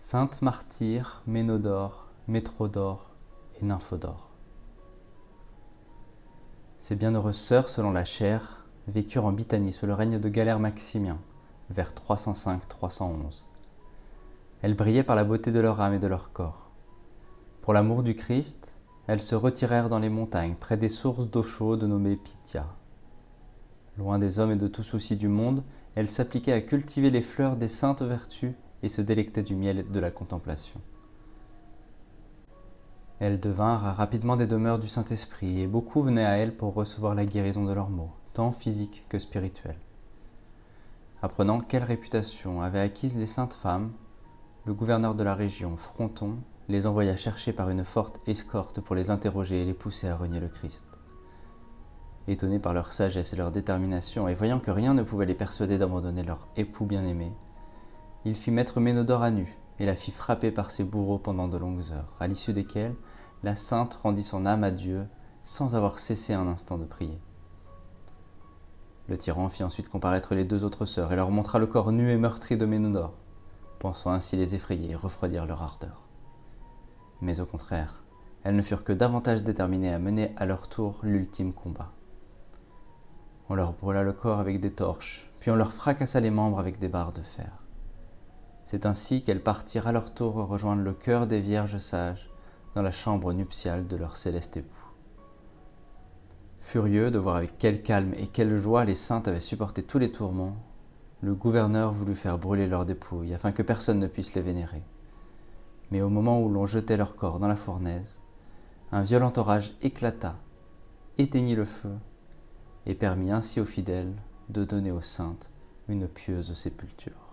Saintes martyrs Ménodore, Métrodore et Nymphodore. Ces bienheureuses sœurs, selon la chair, vécurent en Bithynie sous le règne de Galère Maximien, vers 305-311. Elles brillaient par la beauté de leur âme et de leur corps. Pour l'amour du Christ, elles se retirèrent dans les montagnes, près des sources d'eau chaude nommées Pythia. Loin des hommes et de tout souci du monde, elles s'appliquaient à cultiver les fleurs des saintes vertus et se délectaient du miel de la contemplation. Elles devinrent rapidement des demeures du Saint-Esprit, et beaucoup venaient à elles pour recevoir la guérison de leurs maux, tant physiques que spirituels. Apprenant quelle réputation avaient acquise les saintes femmes, le gouverneur de la région, Fronton, les envoya chercher par une forte escorte pour les interroger et les pousser à renier le Christ. Étonné par leur sagesse et leur détermination, et voyant que rien ne pouvait les persuader d'abandonner leur époux bien-aimé, il fit mettre Ménodore à nu et la fit frapper par ses bourreaux pendant de longues heures, à l'issue desquelles la sainte rendit son âme à Dieu sans avoir cessé un instant de prier. Le tyran fit ensuite comparaître les deux autres sœurs et leur montra le corps nu et meurtri de Ménodore, pensant ainsi les effrayer et refroidir leur ardeur. Mais au contraire, elles ne furent que davantage déterminées à mener à leur tour l'ultime combat. On leur brûla le corps avec des torches, puis on leur fracassa les membres avec des barres de fer. C'est ainsi qu'elles partirent à leur tour rejoindre le chœur des vierges sages dans la chambre nuptiale de leur céleste époux. Furieux de voir avec quel calme et quelle joie les saintes avaient supporté tous les tourments, le gouverneur voulut faire brûler leurs dépouilles afin que personne ne puisse les vénérer. Mais au moment où l'on jetait leurs corps dans la fournaise, un violent orage éclata, éteignit le feu et permit ainsi aux fidèles de donner aux saintes une pieuse sépulture.